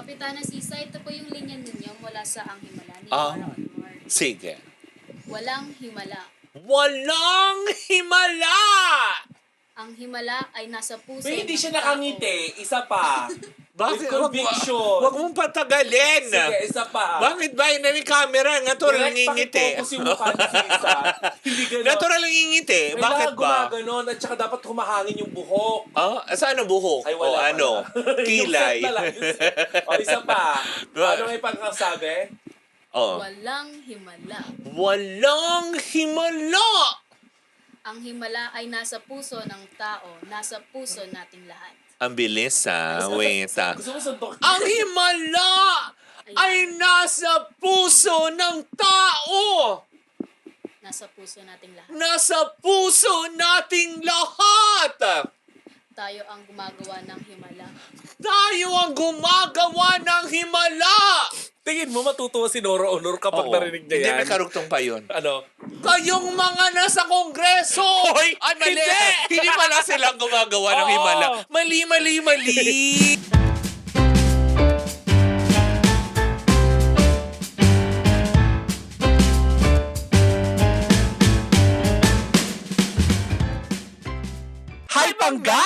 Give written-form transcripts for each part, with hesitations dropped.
Kapitana Sisa, ito po yung linya ninyo mula sa Ang Himala ni Ah. Nora Honor. Sige. Walang himala. Walang himala! Ang himala ay nasa puso Pero hindi ng siya tao. nakangiti. Isa pa. Bakit? With conviction. Wag mong patagalin. Sige, isa pa. Bakit ba? May camera. Natural ngingiti. Pakifocus yung mukha ni Sisa. Hindi gano'n. Natural ngingiti. Bakit Kailangan ba? gumaganon at saka dapat humahangin yung buhok. Ah, saan ang buhok? Ay, wala o ano? pala. Kilay. Yung set na lang, yung set. O, isa pa. Ano nga yung pagkasabi? Oh. Walang himala. Walang himala! Ang himala ay nasa puso ng tao, nasa puso nating lahat. Ang bilis Wait Gusto mo suntok? Ang himala ay nasa puso ng tao! Nasa puso nating lahat. Nasa puso nating lahat! Tayo ang gumagawa ng himala. Tayo ang gumagawa ng himala! Tingin mo matutuwa si Nora Honor kapag narinig niya yan? Hindi, may karugtong pa yun. Ano? Kayong mga nasa kongreso! Hoy! Ay, mali! Hindi! Hindi pala silang gumagawa ng Oo. himala. Mali, mali, mali! Hi, Pangga!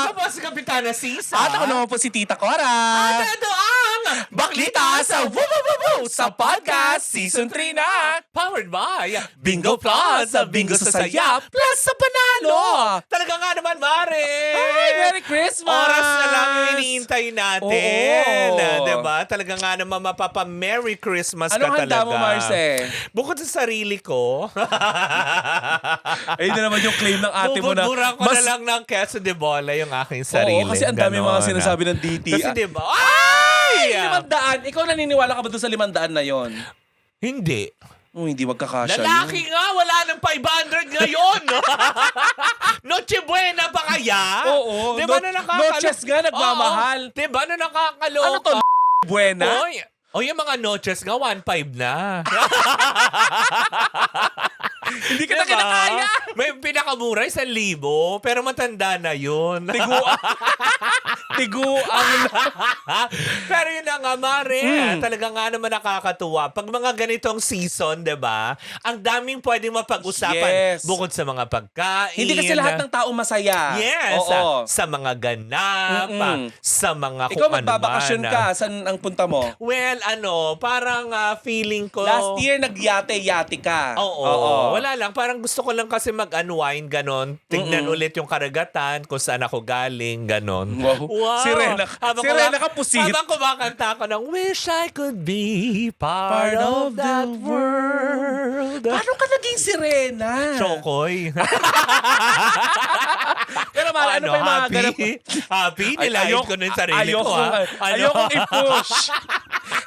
Ako po si Kapitana Sisa. At ako naman po si Tita Cora. At ito ang Baklita sa Woo sa podcast Season 3 na. Powered by Bingo Plus, Bingo sa Saya, Plus sa Panalo. Talaga nga naman, Mare. Hi, Merry Christmas! Oras na lang yung iniintay natin. Oo. Diba? Talaga nga naman mapapa-Merry Christmas Anong ka talaga. handa mo, Marce? Bukod sa sarili ko, Ayun na naman yung claim ng ate mo na bubudburan ko na lang ng queso de bola yung aking sarili. Oo, kasi ang dami mga Ganon. sinasabi ng DT. Kasi diba? Ay! 500! Ikaw naniniwala ka ba doon sa 500 na yon? Hindi. Hindi magkakasya Lalaki nga, wala ng 500 ngayon. Noche buena pa kaya? Oo. Di ba na Noches nga nagmamahal. Oo. Di ba na nakakaloka? Ano to? Buena? Oy, yung mga noches nga, 1.5 na. Hindi ka na kinakaya. May pinakamura, 1,000. Pero matanda na yun. Tiguan na. Pero yun na nga, Mare. Talaga nga naman nakakatuwa. Pag mga ganitong season, di ba? Ang daming pwedeng mapag-usapan. Yes. Bukod sa mga pagkain. Hindi kasi lahat ng tao masaya. Yes. Oo. Sa mga ganap. Sa mga Ikaw kung ano magbabakasyon man. ka. Saan ang punta mo? Well, parang feeling ko... Last year, nagyate-yate ka. Oo. Wala lang. Parang gusto ko lang kasi mag-unwind, ganon. Tignan ulit yung karagatan, kung saan ako galing, ganon. Wow. Sirena ka, pusit. Habang kumakanta ako ng Wish I could be part of that world. Paano ka naging sirena? Chokoy. Pero Mara, ano pa yung mga ganap? Happy? Nilait ko na yung sarili ko, ha? Ayokong i-push.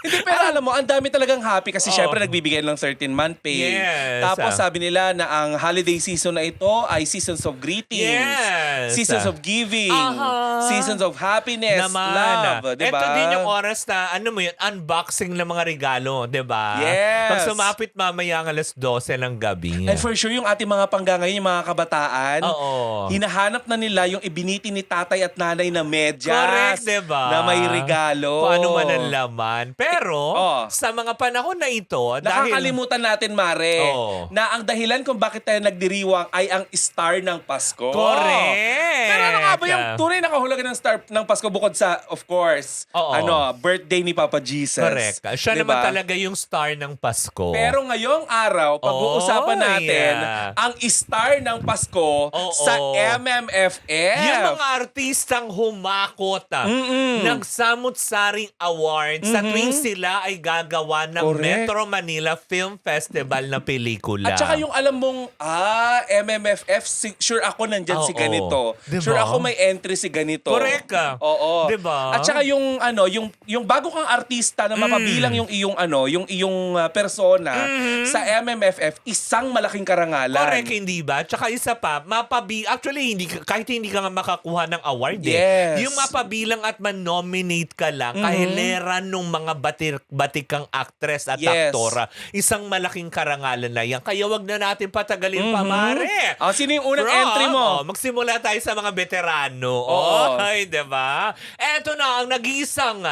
Hindi, pero alam mo, ang dami talagang happy kasi syempre nagbibigay ng 13-month pay. Yes. Tapos sabi nila na ang holiday season na ito ay seasons of greetings, Yes. seasons of giving, Aha. seasons of happiness, Naman. love, di ba? Ito din yung oras na, ano mo yun, unboxing ng mga regalo, di ba? Yes. Pag sumapit mamaya ang 12:00 ng gabi. And for sure, yung ating mga pangga ngayon, yung mga kabataan, Oo. hinahanap na nila yung ibiniti ni tatay at nanay na medyas. Correct, di ba? Na may regalo. Paano man ang laman. Pero, sa mga panahon na ito, dahil... Nakakalimutan natin, Mare, Oo. na ang dahilan kung bakit tayo nagdiriwang ay ang star ng Pasko. Correct. Pero ano nga ba yung tunay na kahulugan ng star ng Pasko bukod sa, of course, Oo. birthday ni Papa Jesus. Correct. Siya Diba? naman talaga yung star ng Pasko. Pero ngayong araw, pag-uusapan natin ang star ng Pasko sa MMFF. Yung mga artistang humakot ng Samut-Saring Awards sa tuwing sila ay gagawa ng Correct. Metro Manila Film Festival na pelikula. At saka yung alam mong, MMFF, sure ako nandyan si Oo. ganito. Diba? Sure ako may entry si ganito. Correct ka. Oo. Diba? At saka yung yung bago kang artista na mapabilang yung iyong persona sa MMFF, isang malaking karangalan. Correct, hindi ba? Tsaka isa pa, actually, kahit hindi ka nga makakuha ng award Yes. yung mapabilang at man-nominate ka lang, kahilera nung mga batikang actress at Yes. aktora. Isang malaking karangalan na yan. Kaya wag na natin patagalin pa, Mare. Sino yung unang entry mo? Magsimula tayo sa mga veterano. Oo. Ay, diba? Eto na ang nag-iisang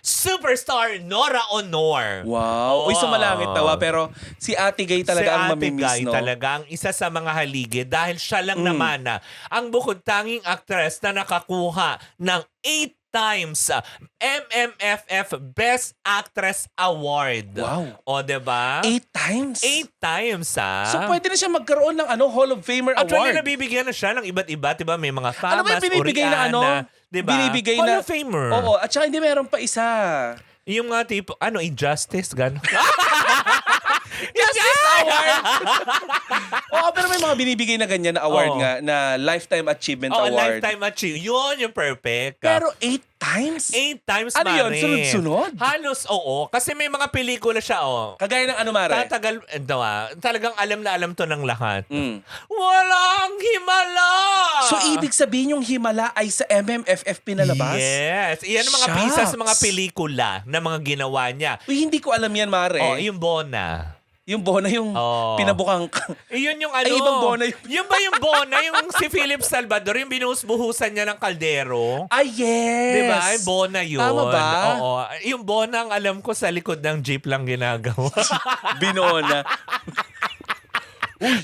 superstar Nora Honor. Wow. Uy, sumalangit tawa. Pero si Ate Gay talaga ang Si Ate mamimiss, Guy no? talaga ang isa sa mga haligi dahil siya lang naman ang bukod tanging actress na nakakuha ng 8 times MMFF Best Actress Award. Wow. O, diba? 8 times? 8 times, So pwede na siya magkaroon ng Hall of Famer Actually, Award. nabibigyan na siya ng iba't iba. Diba? May mga Ano ba famas, yung binibigay na Oriana, diba? Binibigay Hall na... of Famer. Oo. At saka hindi meron pa isa. Yung mga tipo, Injustice, gano'n. Justice Award! Oo, pero may mga binibigay na ganyan na award Oo. nga, na Lifetime Achievement Oh, Award. lifetime achievement. Yun yung perfect. Pero 8 times? 8 times, Ano yun? Mare. Sunod-sunod? Halos, oo. Kasi may mga pelikula siya, Kagaya ng Mare? Tatagal, talagang alam na alam to ng lahat. Mm. Walang himala! So, ibig sabihin yung Himala ay sa MMFF pinalabas? Yes. Iyan ang mga Shucks. pieces sa mga pelikula na mga ginawa niya. Uy, hindi ko alam yan, Mare. Yung Bona. Yung Bona yung Oo. pinabukang... Iyon yung Ay, ibang Bona yun. Yung ba yung Bona? Yung si Philip Salvador, yung binuhus-buhusan niya ng kaldero. Ay, yes! Diba? Ay, Bona yun. Tama ba? Oo. Yung Bona, ang alam ko, sa likod ng jeep lang ginagawa. Binona. Uy!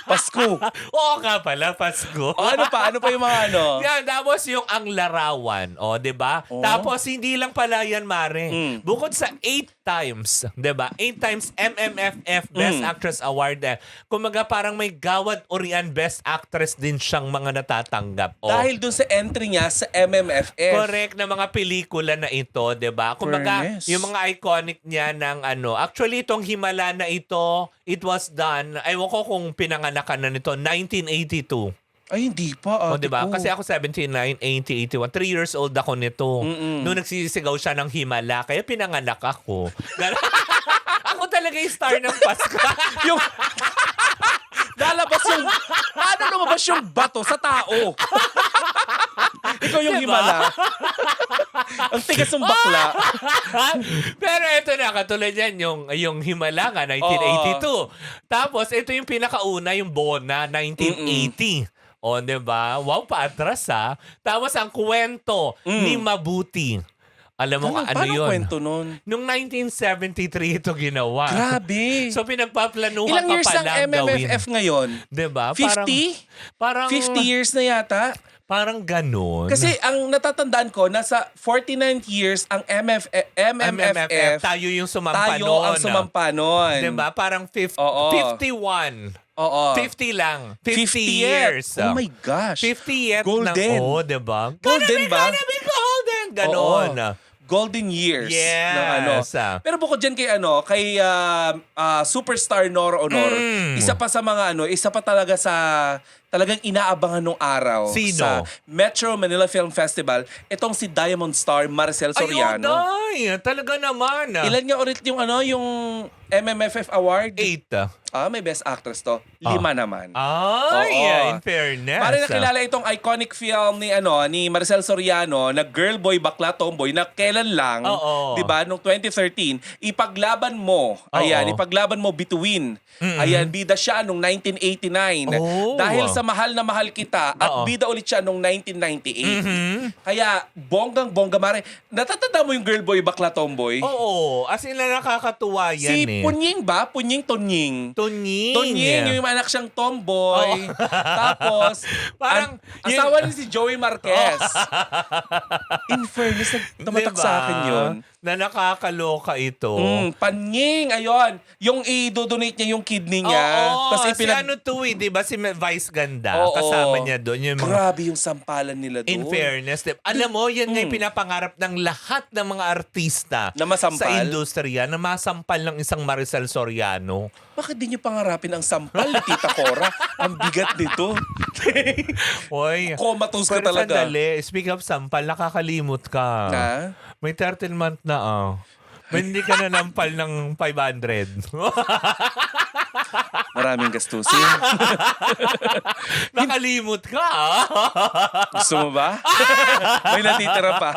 Pasko. Oo nga pala, Pasko. Ano pa yung mga ano? Yan, tapos yung ang larawan, di ba? Oh. Tapos hindi lang pala yan, Mare. Mm. Bukod sa 8 times, di ba? 8 times MMFF Best Actress Award. Kumaga parang may Gawad Orian Best Actress din siyang mga natatanggap. Dahil dun sa entry niya sa MMFF. Correct na mga pelikula na ito, 'di ba? Kumaga, Fairness. yung mga iconic niya ng Actually itong Himala na ito, it was done. Ewan ko kung pinanganakan na nito 1982. Ay, hindi pa. O, 'di ba? Kasi ako 79, 80, 81. 3 years old ako nito. Noong nagsisigaw siya ng Himala, kaya pinanganak ako. Ako talaga yung star ng Pasko. yung... Lalabas yung... Paano lumabas yung bato sa tao? Ikaw yung Diba? Himala. Ang tigas ng bakla. Pero ito na, katulad yan, yung Himala nga, 1982. Tapos, ito yung pinakauna, yung Bona, 1980. O, diba? Wow, paatras ha. Tapos, ang kwento ni Mabuti. Alam mo, ano Paano yun? kwento nun? Nung 1973 ito ginawa. Grabe. So, pinagpaplanuhan Ilang pa years ang palang gawin. MMFF ngayon? Diba? 50? Parang 50 years na yata. Parang ganun. Kasi ang natatandaan ko, nasa 49 years ang MMFF. Tayo yung sumampa Tayo nun. ang sumampa nun. Diba? Parang Oo. 51. Oo. 50 lang. 50 years. Oh my gosh. 50 years Golden. na. Diba? Golden ba? Golden. Ganon. Golden years. Yes. ng ano. Pero bukod dyan kay superstar Nora Honor, isa pa talaga sa talagang inaabangan nung araw Sino? sa Metro Manila Film Festival, itong si Diamond Star Maricel Soriano. Ay, talaga naman. Ilan nga ulit yung yung MMFF Award? 8. May Best Actress to. 5 naman. Ay, Oo. in fairness. Pare nakilala itong iconic film ni Maricel Soriano na Girl Boy Bakla Tomboy na kailan lang, Oo. 'di ba, noong 2013, Ipaglaban Mo. Ayan, Ipaglaban Mo Bituin. Ayan, bida siya noong 1989. Oh. Dahil sa Mahal na Mahal Kita at Oo. bida ulit siya noong 1998. Kaya bonggang-bongga mare. Natatanda mo yung Girl Boy Bakla Tomboy? Oo. As in na nakakatuwa yan Si eh. Punying ba? Punying Tonying. Tunying. Yung anak siyang tomboy. Tapos, Parang, asawa ni si Joey Marquez. In fairness, tumatak Diba? sa akin yun. Na nakakaloka ito. Panying, ayun. Yung i-donate niya yung kidney niya. Oo, Tapos si ano to eh, di ba? Si Vice Ganda. Oo. Kasama niya doon. Yung mga, Grabe yung sampalan nila doon. in fairness. Alam mo, yan nga yung pinapangarap ng lahat ng mga artista Na masampal? sa industriya na masampal ng isang Maricel Soriano. Bakit di niyo pangarapin ang sampal ni Tita Cora? Ang bigat nito. Hoy. Comatose ka Pero talaga. sandali, speak of sampal, nakakalimot ka. Ha? May 13 month na May hindi ka na nampal ng 500. Maraming gastusin. Nakalimot ka, ah. Gusto mo ba? May natitira pa.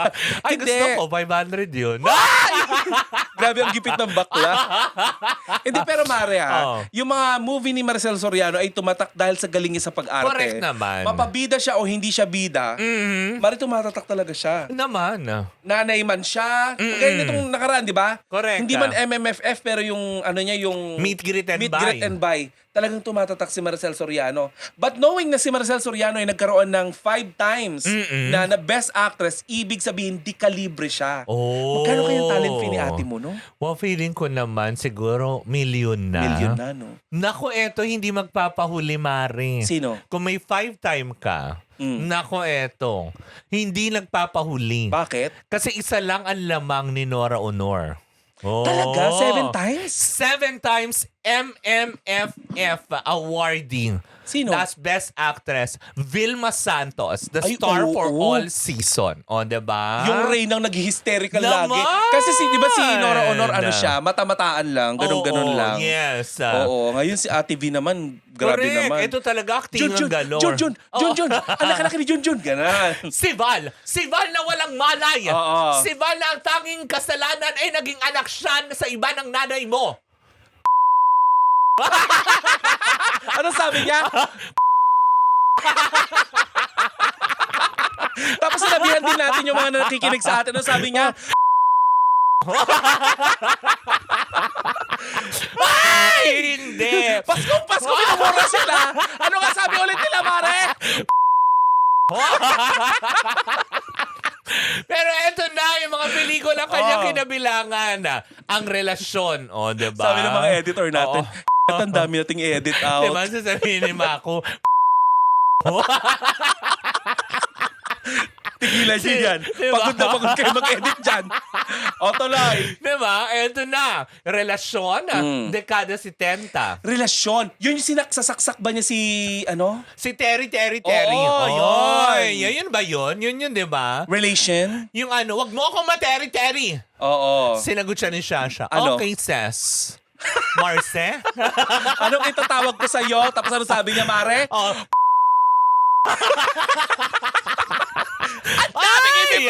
Ay, Hindi. gusto ko, 500 yun. Grabe ang gipit ng bakla. Hindi, pero Mare Oh. yung mga movie ni Maricel Soriano ay tumatak dahil sa galing niya sa pag-arte. Correct naman. Mapabida siya o hindi siya bida, Mare, tumatatak talaga siya. Naman. Nanay man siya. Kaya nitong nakaraan, di ba? Correct. Hindi man MMFF, pero yung ano niya, yung Meet, greet, and Meet, buy. greet, and buy. Talagang tumatatak si Maricel Soriano. But knowing na si Maricel Soriano ay nagkaroon ng 5 times na Best Actress, ibig sabihin, di kalibre siya. Oh. Magkano kayang talent fee ni ate mo, no? Well, feeling ko naman siguro million na. Million na, no? Naku, eto hindi magpapahuli, Mare. Sino? Kung may 5-time ka, naku, eto, hindi nagpapahuli. Bakit? Kasi isa lang ang lamang ni Nora Honor. Oh. Talaga? 7 times? 7 times MMFF awarding. Sino? That's Best Actress, Vilma Santos, the Ay, star oo. for all season. O, diba? Yung Reynang nag-hysterical Naman! lagi. Kasi di ba si Nora Honor, ano siya, mata-mataan lang, ganun-ganun Oo, lang. yes. Oo, ngayon si Ate V naman, grabe Correct. naman. Ito talaga acting Jun, ng galore. Jun, ang laki-laki ni Jun, ganan. Si Val na walang malay. Oo. Si Val na ang tanging kasalanan ay naging anak siya sa iba ng nanay mo. Ano sabi niya? Tapos sinabihan din natin yung mga nakikinig sa atin. Ano sabi niya? Ay, hindi. Pasko, minumura sila. Ano nga sabi ulit nila, Mare? Pero eto na yung mga pelikula kanya kinabilangan. Ang relasyon. O, diba? Sabi ng mga editor natin, Oo. ang dami nating i-edit out. Diba sasabihin ni Mako? Tigilan niyo yan. Diba? Pagod na pagod kayo mag-edit dyan. O, tuloy. Diba? Eto na. Relasyon. Dekada 70. Relasyon. Yun yung sinaksasaksak ba niya si, ano? Si Terry. Oo, yun. Yun ba yun? Yun, di ba? Relation? Yung ano, wag mo akong Terry. Oo. Sinagot siya ni Shasha. Ano? Okay, sis. Marce? Anong itatawag ko sa'yo? Tapos ano sabi niya, Mare? Oh. Ay!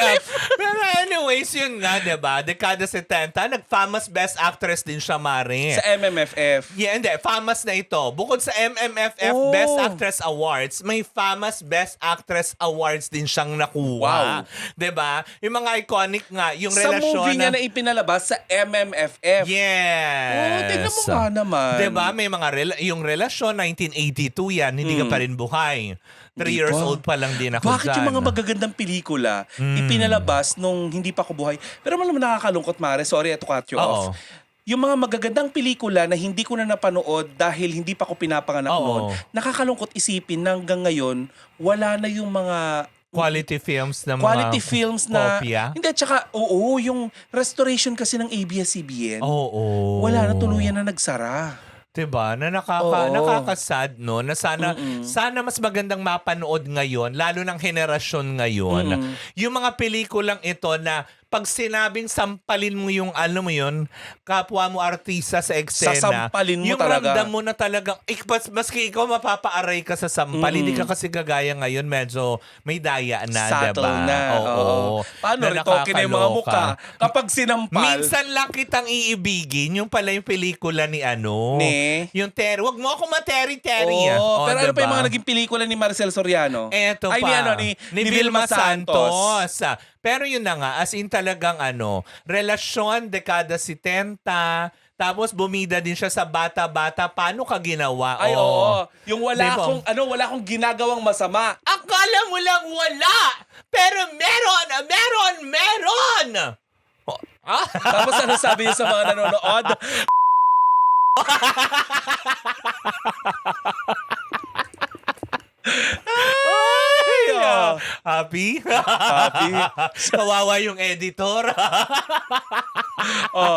Pero anyways, yun nga, diba? Dekada 70, nag-famous Best Actress din siya, Mare. Sa MMFF. Yeah, hindi. Famous na ito. Bukod sa MMFF Oh. Best Actress Awards, may famous Best Actress Awards din siyang nakuha. Wow. 'Di ba? Yung mga iconic nga, yung Sa relasyon movie niya na ipinalabas sa MMFF. Yes. Oh, tignan mo nga naman. 'Di ba? May mga yung relasyon 1982 yan, hindi ka pa rin buhay. 3 Hindi years pa. old pa lang din ako Bakit yung dyan. mga magagandang pelikula ipinalabas nung hindi pa ako buhay? Pero malam nakakalungkot, Mare. Sorry, to cut you Oo. off. Yung mga magagandang pelikula na hindi ko na napanood dahil hindi pa ako pinapanganak Oo. noon, nakakalungkot isipin na hanggang ngayon, wala na yung mga quality films na quality mga films na... kopya. Hindi, tsaka, oo, yung restoration kasi ng ABS-CBN, Oo. wala na, tuluyan na nagsara. 'Di ba? Na Oo. nakakasad no na sana mas magandang mapanood ngayon lalo ng henerasyon ngayon. Yung mga pelikulang ito na pag sinabing sampalin mo yung ano mo yun, kapwa mo artista sa eksena, Sasampalin mo yung talaga. ramdam mo na talagang, maski ikaw mapapaaray ka sa sampal, hindi ka kasi gagaya ngayon, medyo may daya na, Subtle diba? na. Oo. Paano Na ritoke na yung mga nakakaloka. mukha? Kapag sinampal, Minsan lang kitang iibigin, yung pala yung pelikula ni ano. Ni? Yung Terry. Wag mo ako ma-Terry. Oo, pero ano pa yung diba? mga naging pelikula ni Maricel Soriano? Eto Ay, pa. ni Vilma Santos. Pero yun na nga, as in talagang relasyon, dekada 70, tapos bumida din siya sa bata-bata. Paano ka ginawa? Ay, oo. Yung Diba? wala akong ginagawang masama. Akala mo lang wala, pero meron! Tapos ano sabi niya sa mga nanonood? Ay, Happy? Happy. Kawawa yung editor.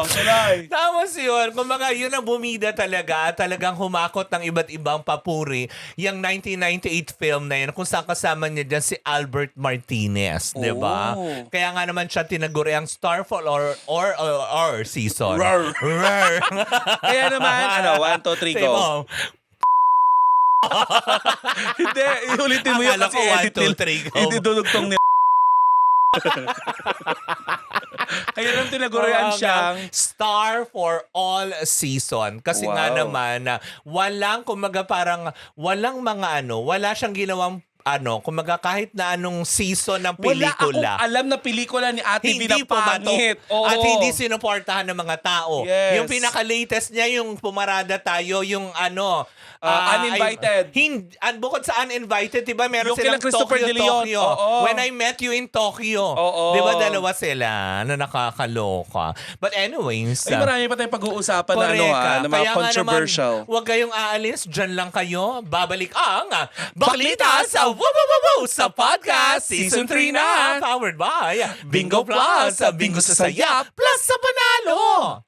Tuloy. Tapos yun, kumbaga yun ang bumida talaga, talagang humakot ng iba't ibang papuri, yung 1998 film na yun, kung saan kasama niya dyan si Albert Martinez, di ba? Oh. Kaya nga naman siya tinaguri ang Starfall or season. Roar. Roar. Kaya naman, 1, 2, 3, Say go. mo, Hindi, iulitin mo yun akala kasi ko 1, edit 2, nila. 3, go. Hindi dudugtong ni Kaya nang tinagurian siyang Star for all season. Kasi nga Wow. naman, walang, kumaga parang, walang mga wala siyang ginawang kumaga kahit na anong season ng wala akong pelikula. alam na pelikula ni Ate B na Hindi pumatok pangit. Oo. at hindi sinuportahan ng mga tao. Yes. Yung pinaka-latest niya, yung pumarada tayo, yung Uninvited. Bukod sa Uninvited, diba meron Yung kila silang Christopher Tokyo, De Leon. Tokyo. Oo. When I Met You in Tokyo. Oo. Diba dalawa sila na nakakaloka. But anyways, Ay, marami pa tayong pag-uusapan na na mga Kaya nga controversial. naman, huwag kayong aalis. Diyan lang kayo. Babalik ang Baklita sa Woo sa podcast Season 3 na. Powered by Bingo Plus. Bingo sa saya. Plus sa panalo.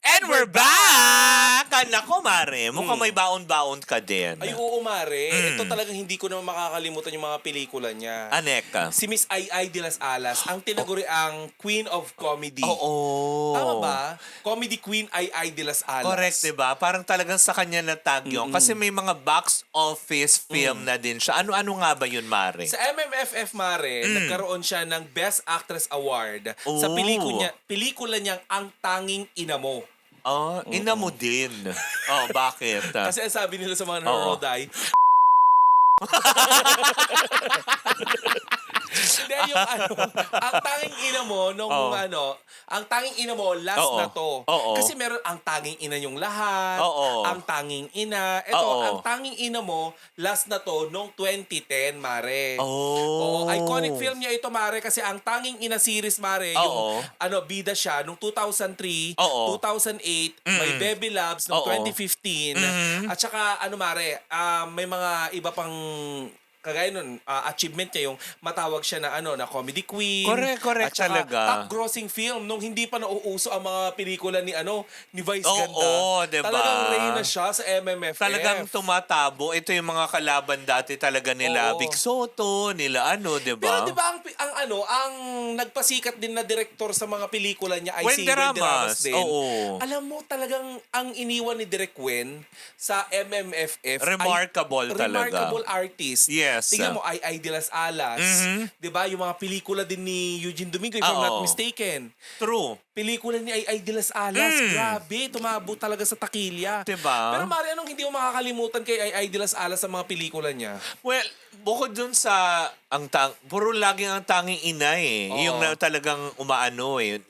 And we're back! Nako, Mare. Mukhang may baon-baon ka din. Ay, oo, Mare. Ito talagang hindi ko naman makakalimutan yung mga pelikula niya. Aneka. Si Miss Ai de las Alas, ang tinaguri ang Queen of Comedy. Oo. Tama ba? Comedy Queen Ai de las Alas. Correct, diba? Parang talagang sa kanya natag yun. Kasi may mga box office film na din siya. Ano-ano nga ba yun, Mare? Sa MMFF, Mare, nagkaroon siya ng Best Actress Award sa Oh. pelikula niyang Ang Tanging Ina Mo. Oh, ina mo din. Oh, bakit? Kasi ang sabi nila sa mga nanonood ay, hindi, yung ang tanging ina mo nung ang tanging ina mo last Oo. na to. Oo. Kasi meron ang tanging ina yung lahat, Oo. ang tanging ina. Ito, Oo. ang tanging ina mo last na to nung 2010, Mare. Oh. Oo, iconic film niya ito, Mare, kasi ang tanging ina series, Mare, Oo. yung bida siya nung 2003, Oo. 2008, may Baby Loves nung Oo. 2015, at saka Mare, may mga iba pang kagaya nun, achievement niya yung matawag siya na na comedy queen. Correct at saka talaga. top grossing film nung hindi pa nauuso ang mga pelikula ni ni Vice Oo, Ganda. diba? Talagang reyna siya sa MMFF. Talagang tumatabo. Ito yung mga kalaban dati talaga nila. Oo. Vic Soto, nila Pero diba? di ba ang nagpasikat din na direktor sa mga pelikula niya ay si Wenderamas. Wenderamas din. Oo. Alam mo talagang ang iniwan ni Direk Wen sa MMFF Remarkable ay talaga. remarkable artist. Yes. Tingnan mo, Ai de las Alas. Di ba? Yung mga pelikula din ni Eugene Domingo, if I'm Oo. not mistaken. True. Pelikula ni Ai de las Alas. Grabe, tumabo talaga sa takilya. Diba? Pero Mari, anong hindi mo makakalimutan kay Ai de las Alas sa mga pelikula niya? Well, bukod dun sa puro laging ang tanging ina Oo. yung talagang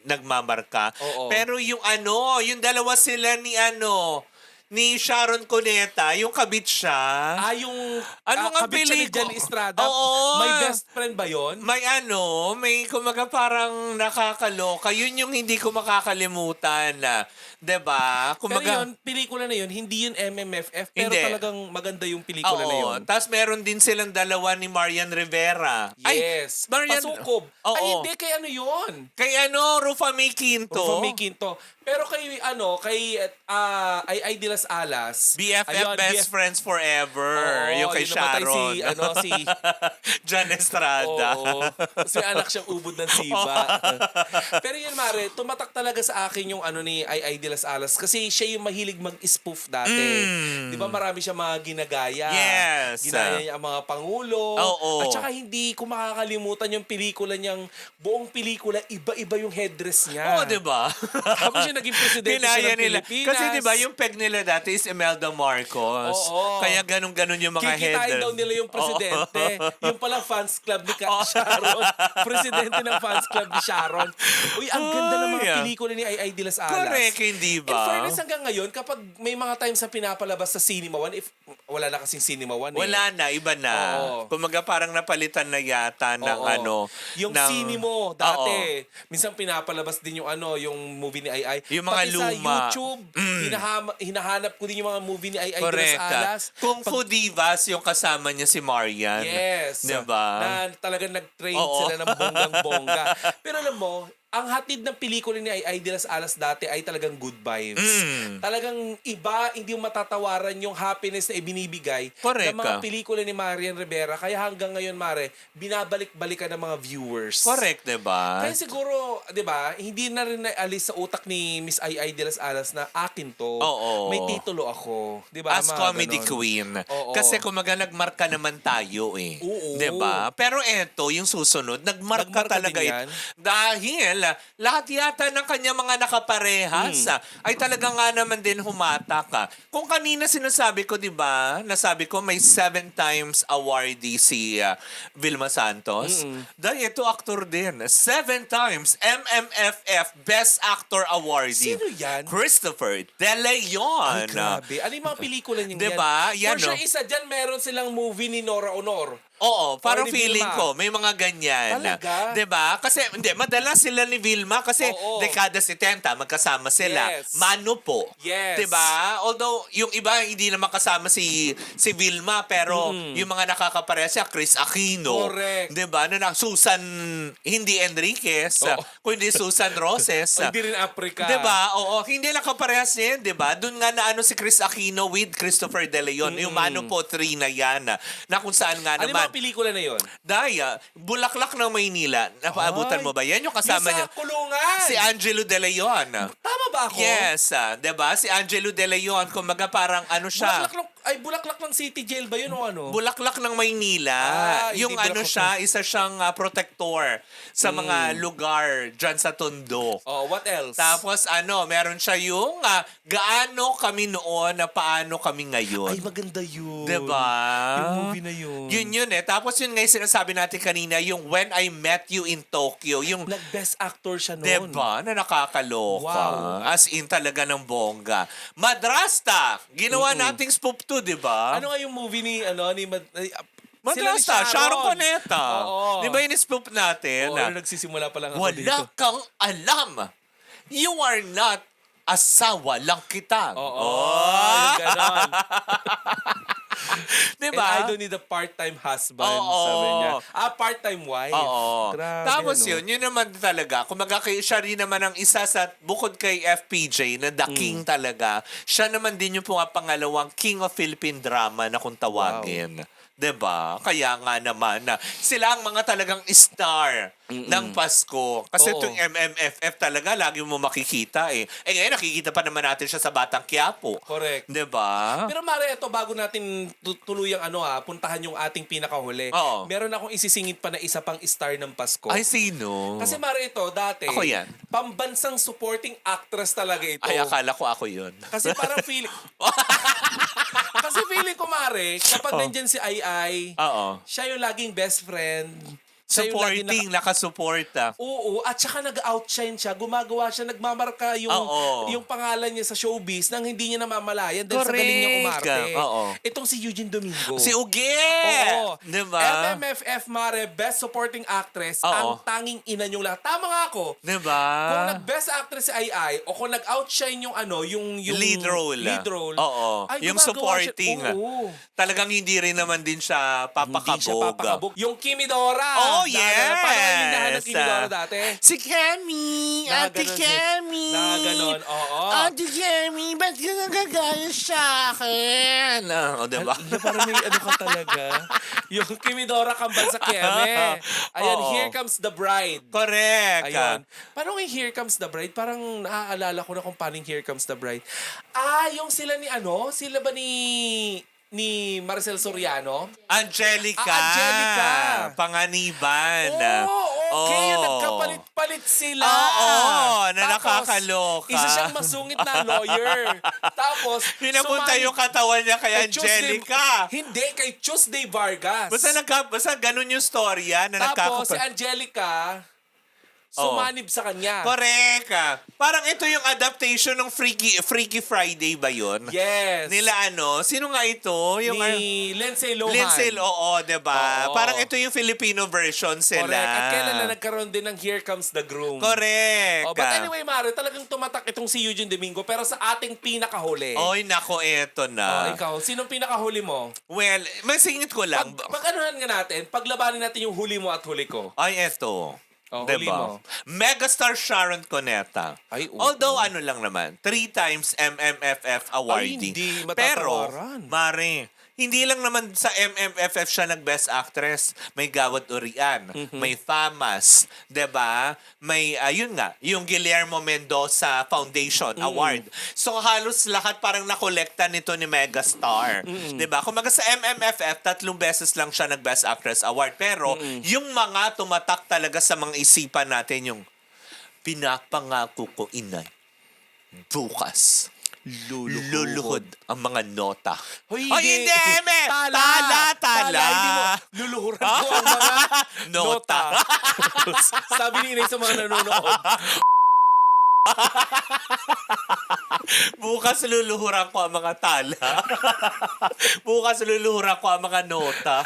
nagmamarka. Oo. Pero yung yung dalawa sila ni Sharon Cuneta, yung kabit siya. Yung Ano nga kabit siya ni pelikula? Jen Estrada. Oo. May best friend ba yon? May kumaga parang nakakaloka. Yun yung hindi ko makakalimutan na, 'di ba? Pero Kumaga, yun, pelikula na yun, hindi yun MMFF, pero Hindi. talagang maganda yung pelikula na yun. Tapos meron din silang dalawa ni Marian Rivera. Yes. Pasukob. Oo. Ay, hindi, kay yun? Kay Rufa May Quinto. Rufa May Quinto. Pero kay Ai de las Alas. BFF, ayun, Best Friends Forever. Oo, yung kay yung namatay Sharon. si Jan Estrada. Oo. Kasi may anak siyang ubod ng siba. Pero yun, Mare, tumatak talaga sa akin yung ni Ai de las Alas kasi siya yung mahilig mag-spoof dati. Di ba marami siya mga ginagaya? Yes. Ginaya niya ang mga pangulo. Oo. At saka hindi ko makakalimutan yung pelikula niyang, buong pelikula, iba-iba yung headdress niya. Oo, di ba? Tapos siya naging presidente siya Ginaya ng nila. Pilipinas. Kasi di ba yung peg nila dati is Imelda Marcos. Oo. Kaya ganun-ganun yung mga Kikitain header. daw nila yung presidente. Yung palang fans club ni Sharon. Presidente ng fans club ni Sharon. Uy, ang ganda ng mga Ay, pelikula ni Ay de las Alas. Correct, hindi In ba? fairness, hanggang ngayon, kapag may mga times na pinapalabas sa Cinema One, if wala na kasing Cinema One Wala na, iba na. Oo. Kumaga parang napalitan na yata ng Oo. ano. Yung ng, Cinemo dati, minsan pinapalabas din yung yung movie ni Ay. Yung mga Pati sa luma. YouTube, hinahanap ko din yung mga movie ni Ay de las Correct. Alas. Kung Fu Divas, yung kasama niya si Marian. Yes. Diba? Na talagang nag-train Oo. sila ng bonggang-bongga. Pero alam mo, ang hatid ng pelikula ni Ay de las Alas dati ay talagang good vibes. Talagang iba, hindi mo matatawaran yung happiness na ibinibigay Correct ng mga ka. pelikula ni Marian Rivera. Kaya hanggang ngayon, Mare, binabalik-balikan ng mga viewers. Correct, diba? Kaya siguro, 'di ba, hindi na rin naalis sa utak ni Miss Ay de las Alas na akin to. Oo. May titulo ako, 'di ba? As Mga comedy ganon. queen. Oo. Kasi kumaga nagmarka naman tayo eh. Oo. 'Di ba? Pero eto, yung susunod, nagmarka Nagmarka talaga din ito. yan. Dahil lahat yata ng kanya mga nakaparehas ay talaga nga naman din humatak. Kung kanina sinasabi ko, 'di ba? Nasabi ko may 7 times awardee si Vilma Santos. Dahil ito actor din. 7 times MMFF Best Actor awardee. Sino yan? Christopher De Leon. Ay, grabe. Ano yung mga pelikula niya Diba? Yan, For sure, no? isa dyan, meron silang movie ni Nora Honor. Oo, parang ni feeling Vilma. ko, may mga ganyan. Talaga? 'Di ba? Kasi, hindi, madalas sila ni Vilma kasi Oo. dekada 70, magkasama sila. Yes. Mano po. Yes. 'Di ba? Although, yung iba, hindi naman kasama si Vilma, pero yung mga nakakapareha siya, Chris Aquino. Correct. 'Di ba? Susan, hindi Enriquez, Oo. kundi Susan Roses. O, hindi rin Africa. 'Di ba? Oo, hindi lang kaparehas yan, 'di ba? Doon nga na si Chris Aquino with Christopher De Leon, yung Mano po 3 na yan, na kung saan nga Ano yung naman. mga pelikula na yun? Daya, Bulaklak ng Maynila. Napaabutan mo ba yan? Yung kasama yung niya. sa kulungan. Si Angelo De Leon. Tama ba ako? Yes, 'di ba? Si Angelo De Leon, kumbaga parang ano siya. Bulaklak ng City Jail ba yun o ano? Bulaklak ng Maynila. Hindi Yung ano Bulaklak siya, isa siyang protector sa mga lugar dyan sa Tondo. Oh, what else? Tapos meron siya yung gaano kami noon na paano kami ngayon. Ay, maganda yun. Diba? Yung movie na yun. Yun eh. Tapos yun nga yung sinasabi natin kanina, yung When I Met You in Tokyo, yung Nag-best actor siya noon. diba, na nakakaloka. Wow. As in talaga ng bongga. Madrasta! Ginawa nating spoof to, diba? Ano nga yung movie ni, Madrasta, sila ni Sharon Cuneta. Oo. Di ba yung spoof natin? Oo, nagsisimula pa lang ako dito. Wala kang alam. You are not asawa lang kita. Oo, yung ganon. Diba? And I don't need a part-time husband, Oo. sabi niya. Part-time wife. Oo. Grabe, Tapos ano? yun naman talaga. Kumaga siya rin naman ang isa sa, bukod kay FPJ, na the king talaga, siya naman din yung pangalawang king of Philippine drama na kung tawagin. 'Di ba? Kaya nga naman na sila ang mga talagang star ng Pasko. Kasi Oo. itong MMFF talaga lagi mo makikita eh. Eh ngayon nakikita pa naman natin siya sa Batang Quiapo. Correct. 'Di ba? Pero Mare, ito bago natin tuluyang puntahan yung ating pinakahuli. Oo. Meron akong isisingit pa na isa pang star ng Pasko. Ay sino? Kasi Mare, ito dati, Ako yan. pambansang supporting actress talaga ito. Ay akala ko ako 'yun. Kasi parang feeling... Kasi feeling ko, Mare, kapag nandyan si Ai, Oo. siya yung laging best friend. Siya yung laging Supporting, nakasuporta. Oo, at saka nag-outshine siya, gumagawa siya, nagmamarka Oo. yung pangalan niya sa showbiz nang hindi niya namamalayan dahil sa galing niya umarte. Correct. Oo. Itong si Eugene Domingo. Si Uge! Oo. Diba? MMFF, Mare, Best Supporting Actress, Oo. ang tanging ina niyong lahat. Tama nga ako. Diba? Kung nag-Best Actress si Ai o kung nag-outshine yung yung Lead role. Oo. ay, Yung gumagawa siya- supporting. Oo. Talagang hindi rin naman din siya papakabog. Hindi siya papakabog. Yung Kimi Dora. Oh, yes! Parang lilindahan ng Kimi Dora dati. Si Kemi! Ate Nakaganon si- Kemi! Nakaganon, oo. Ate Kemi, ba't ka nagagaya sa akin? O, diba? Parang may ka talaga. Yung Kimi Dora kambal sa Kieme. Ayan, Oo. Here Comes the Bride. Correct. Ayun. Paano yung Here Comes the Bride? Parang naaalala ko na kung paano yung Here Comes the Bride. Yung sila ni sila ba ni Maricel Soriano? Angelica. Angelica. Panganiban. Oo, Okay, Oo. nagkapalit-palit sila. Oo, na Tapos, nakakaloka. Isa siyang masungit na lawyer. Tapos, Pinapunta sumali- yung katawan niya kay kay Tuesday- Angelica. Hindi, kay Tuesday Vargas. Basta ganun yung storya na Tapos, si nagkakapa... Angelica, sumanib sa kanya. Correct. Parang ito yung adaptation ng Freaky Friday ba yun? Yes. Nila sino nga ito? Yung Ni Lindsay Lohan. Lindsay, oo, diba? Oo. Parang ito yung Filipino version sila. Correct. At kailan na nagkaroon din ng Here Comes the Groom. Correct. Oh, but anyway, Mare, talagang tumatak itong si Eugene Domingo pero sa ating pinakahuli. Oy, nako, eto Oh, na. ikaw, sinong pinakahuli mo? Well, masingit ko lang. Pag-anuhan nga natin, paglabanin natin yung huli mo at huli ko. Ay, eto. Oh, huli Diba? mo. Megastar Sharon Cuneta. Ay, oo. Although lang naman, 3 times MMFF awardee. hindi Pero, matatawaran. Mare, hindi lang naman sa MMFF siya nag-Best Actress. May Gawad Urian, may Famas, 'di ba? May ayun nga, yung Guillermo Mendoza Foundation Award. So halos lahat parang nakolekta nito ni Megastar. 'Di ba? Kumaga sa MMFF 3 beses lang siya nag-Best Actress Award, pero yung mga tumatak talaga sa mga isipan natin yung pinapangako ko, inay, bukas luluhod ang mga nota. Hoy, Ay, hindi, Eme! Tala! Tala! Hindi mo, luluhuran ko ang mga Nota. Sabi ni Inay sa mga nanonood. Bukas luluhuran ko ang mga tala. Bukas luluhuran ko ang mga nota.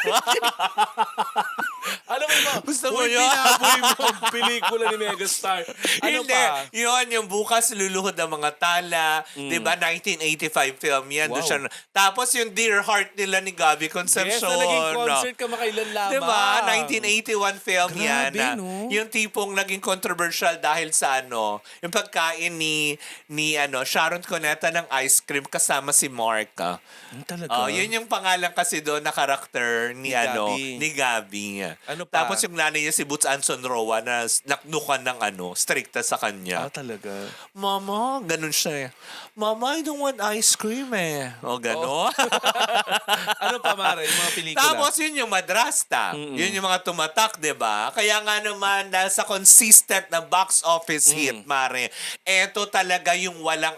Alam mo ba? Gusto mo Uy, yun? pinaboy mo ang pelikula ni Megastar. Ano Hindi. pa? Yun, yung bukas luluhod ang mga tala. Diba? 1985 film yan. Doon Wow. siya, tapos yung Dear Heart nila ni Gabby Yes, Concepcion. na naging concert ka makailan lamang. Diba? 1981 film yan. Grabe, no? Yung tipong naging controversial dahil sa yung pagkain ni Sharon Cuneta ng ice cream kasama si Mark. Talaga? Yun yung pangalan kasi doon na karakter ni Gabby. ni Gabby. Ano pa? Tapos yung nanay niya si Boots Anson Roa na naknukan ng stricta sa kanya. Talaga. Mama, ganun siya. Mama, I don't want ice cream O gano'n. Ano pa, Mara? Yung mga pelikula? Tapos yun yung Madrasta. Yun yung mga tumatak, di ba? Kaya nga naman, dahil sa consistent na box office hit, Mare, eto talaga yung walang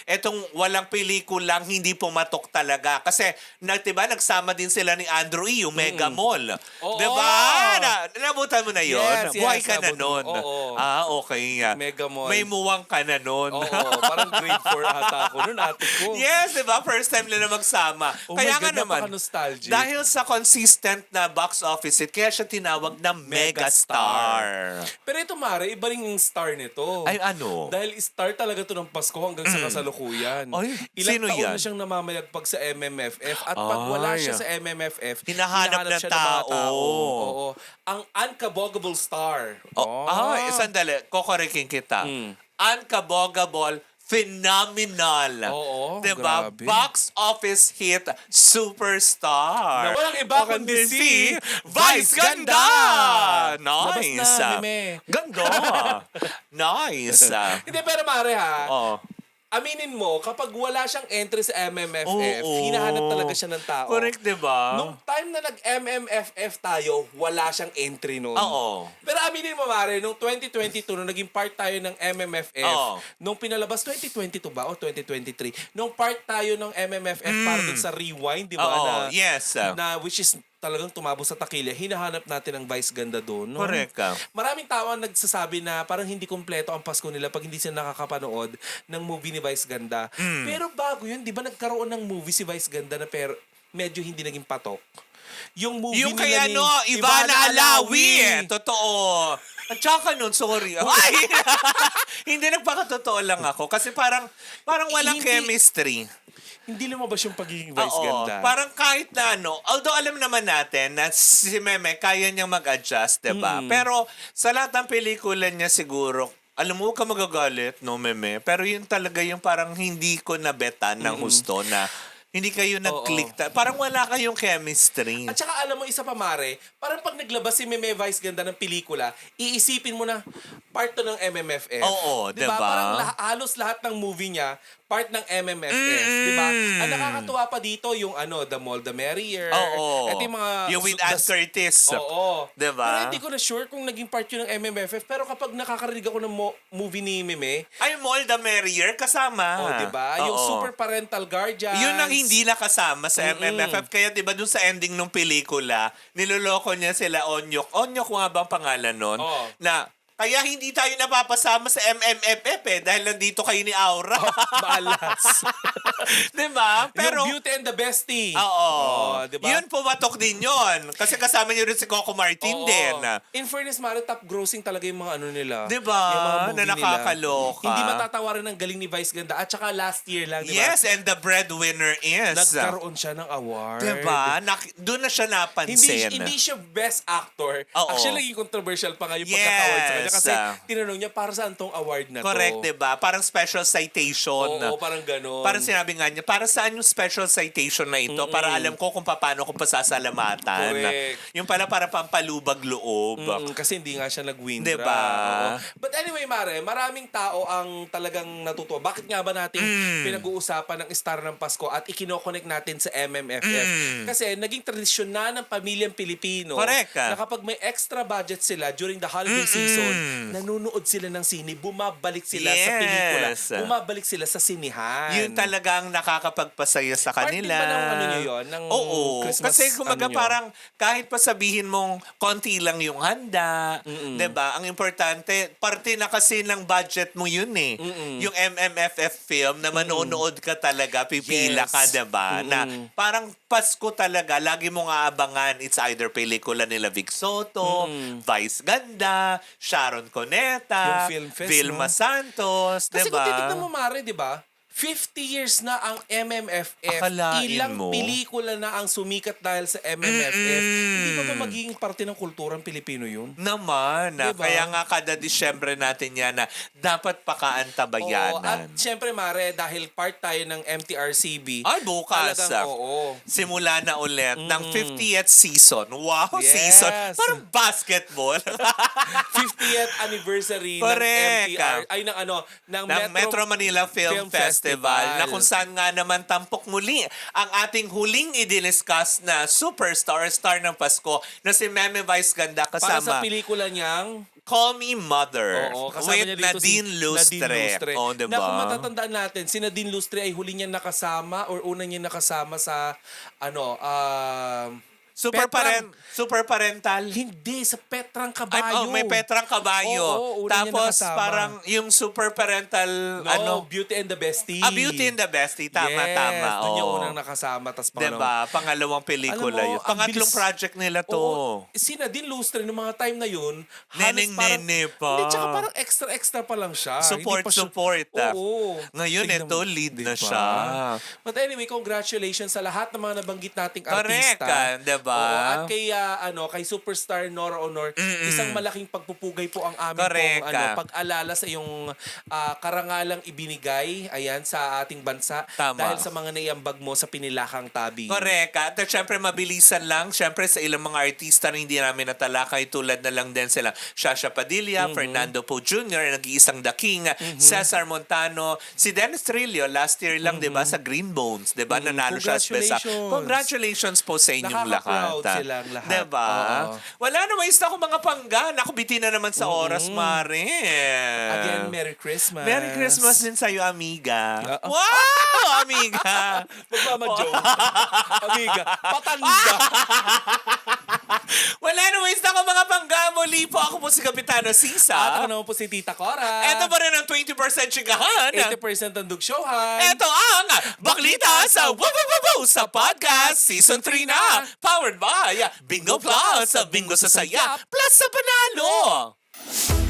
etong walang pelikulang hindi pumatok talaga. Kasi, diba, nagsama din sila ni Andrew E., yung Mega Mall. Oo. Diba? Nabutan mo na yun? Yes, Buhay ka na nabutan. nun. Oo. Okay. Mega Mall. May muwang ka na nun. Oo, parang grade 4 ata ako nun, ate ko. Yes, di ba? First time nila magsama. Oh Kaya my nga God, naman, napaka-nostalgic. dahil sa consistent na box office hit, kaya siya tinawag na Megastar. Pero ito, Mare, iba rin yung star nito. Ay, ano? Dahil star talaga to ng Pasko hanggang sa kasalukuyan. Ay, Ilang sino taon yan? na siyang namamayagpag sa MMFF at pag wala Ay. siya sa MMFF, Hinahanap ng siya ng mga tao. Oo. Ang unkabogable star. Sandali. Kokorikin kita. Mm. Unkabogable, phenomenal. Oo, diba? grabe. Box office hit, superstar. Na walang iba kundi si Vice Ganda! Labas Nice. na, Meme. Ganda. Nice. Hindi, pero Mare ha, Oh. aminin mo, kapag wala siyang entry sa MMFF, Oo. hinahanap talaga siya ng tao. Correct, diba? Nung time na nag-MMFF tayo, wala siyang entry nun. Oo. Pero aminin mo, Mare, nung 2022, nung naging part tayo ng MMFF, Oo. nung pinalabas, 2022 ba o 2023, nung part tayo ng MMFF para dun sa Rewind, di ba? Oo, Na, yes. na which is talagang tumabo sa takilya, hinahanap natin ang Vice Ganda doon. No? Correct ka. Maraming tao ang nagsasabi na parang hindi kumpleto ang Pasko nila pag hindi sila nakakapanood ng movie ni Vice Ganda. Pero bago yun, di ba nagkaroon ng movie si Vice Ganda na pero medyo hindi naging patok? Yung movie Yung nila kay ni Ivana Alawi. Totoo. At saka nun, sorry. Ay! Hindi, nagpakatotoo lang ako. Kasi parang walang Hindi- chemistry. Hindi lumabas yung pagiging Vice Oo. Ganda. Parang kahit na although alam naman natin na si Meme kaya niyang mag-adjust, diba? Pero sa lahat ng pelikula niya siguro, alam mo, huwag ka magagalit, no, Meme? Pero yun talaga yung parang hindi ko nabetan ng husto na hindi kayo nag-click. Parang wala kayong chemistry. At saka alam mo, isa pa, Mare, parang pag naglabas si Meme Vice Ganda ng pelikula, iisipin mo na, part to ng MMFF. Oo, diba? Parang halos lahat ng movie niya, part ng MMFF. Diba? Ang nakakatuwa pa dito, yung The More the Merrier. Oo. Ito yung mga... Yung with Ann Curtis. Oo. Diba? Pero hindi ko na sure kung naging part yun ng MMFF. Pero kapag nakakarinig ako ng movie ni Meme, Ay, More the Merrier, kasama. diba? Yung Oo. Super Parental Guardians. Yun ang hindi nakasama sa MMFF. Kaya diba dun sa ending ng pelikula, niloloko niya sila Onyok. Onyok nga ba ang pangalan nun? Oo. Na, kaya hindi tayo napapasama sa MMFF dahil nandito kayo ni Aura. Malas. diba? Pero, yung Beauty and the Bestie. oo. Diba? Yun pumatok din yun. Kasi kasama niyo rin si Coco Martin Oo. din. In fairness, Mare, top grossing talaga yung mga nila. Diba? Yung mga movie Na nakakaloka. nila. Hindi matatawaran ng galing ni Vice Ganda. At saka last year lang, diba? Yes, and the breadwinner is. Nagkaroon siya ng award. Diba? Doon na siya napansin. Hindi siya best actor. Oo. Actually, naging controversial pa nga yung Yes. pagkaka-award sa kanya. Kasi tinanong niya, para saan tong award na Correct, to? diba? Parang special citation. Oo, parang ganon. Parang sinabi nga niya, para saan yung special citation na ito? Para alam ko kung paano ko pasasalamatan. Correct. Yung pala para pampalubag loob. Kasi hindi nga siya nag-win. Diba? Oo. But anyway, Mare, maraming tao ang talagang natutuwa. Bakit nga ba natin pinag-uusapan ng Star ng Pasko at ikinokonek natin sa MMFF? Kasi naging tradisyon na ng pamilyang Pilipino Correct. na kapag may extra budget sila during the holiday season, nanunood sila ng sine, bumabalik sila sa pelikula, bumabalik sila sa sinihan. Yun talagang nakakapagpasaya sa kanila. Part din ba ng nyo yun? Ng Oo. Christmas, Kasi kumaga nyo? parang kahit pa sabihin mong konti lang yung handa, 'di ba? Ang importante, parte na kasi ng budget mo yun eh. Yung MMFF film na manonood ka talaga, pipila Yes. ka, 'di ba? Na parang Pasko talaga, lagi mong aabangan. It's either pelikula nila Vic Soto, Vice Ganda, Sharon Cuneta, Yung film fest, Vilma no? Santos, 'di Kasi kung titignan ba? mo, Mare, di ba? 50 years na ang MMFF. Akalain Ilang mo. pelikula na ang sumikat dahil sa MMFF. Hindi ba magiging parte ng kulturang Pilipino yun? Naman. Diba? Kaya nga kada Disyembre natin yan na dapat Oo, pakaantabayanan. at syempre, Mare, dahil part tayo ng MTRCB. Ay, bukas. Talagang, oo. Simula na ulit ng 50th season. Wow, Yes. season. Parang basketball. 50th anniversary Correct. ng MTR. Ay, ng ng Metro Manila Film Festival na kung saan nga naman tampok muli ang ating huling i-discuss na superstar, star ng Pasko na si Meme Vice Ganda para sa kasama pelikula niyang Call Me Mother Oo, kasama niya with dito si Nadine Lustre. Oh, diba? Na kung matatandaan natin, si Nadine Lustre ay huli niya nakasama or una niya nakasama sa Super parental. Hindi, sa Petrang Ay, Kabayo. may Petrang Kabayo. Oo, una niya Tapos nakasama. parang yung super parental Beauty and the Bestie. Beauty and the Bestie. Tama, yes, tama. doon yung Oo. unang nakasama. Tas Diba? Pangalawang pelikula Alam mo, yun. ang Pangatlong bilis- project nila to. Oo, si Nadine Lustre, noong mga time na yun, Neneng-nene pa. Hindi, tsaka parang extra pa lang siya. Support, Hindi pa siya- support. Oo. Ngayon, Tignan ito, mo, lead di na ba? siya. But anyway, congratulations sa lahat ng mga nabanggit nating Correct, artista. diba? Oo, at kay superstar Nora Honor, isang malaking pagpupugay po ang amin Correct, pong pag-alala sa iyong karangalang ibinigay ayan sa ating bansa Tama. dahil sa mga naiambag mo sa pinilakang tabi. Correct. At syempre, mabilisan lang. Syempre, sa ilang mga artista na hindi namin natalakay, tulad na lang din sila Shasha Padilla, Fernando Poe Jr., nag-iisang The King, Cesar Montano, si Dennis Trillo, last year lang, di ba, sa Green Bones, di ba, nanalo siya as best. Congratulations po sa inyong Nakaka-proud lahat. silang lahat. Di ba? Oo. Wala na, mais na akong mga pangga. Nakubitin na naman sa oras, Mare. Again, Merry Christmas. Merry Christmas din sa'yo, amiga. Oo. Wow, amiga! Magmamajoke. Amiga, patanda. Wala na, waste ako mga pangga. Muli po, ako po si Kapitano Sisa. At ako naman po si Tita Cora. Ito pa rin ang 20% chikahan. 80% ang dugsyuhan. Ito ang Baklita sa Wubububu sa Podcast Season 3 na. Powered by Bingo Plus, Bingo sa Saya, Plus sa Panalo.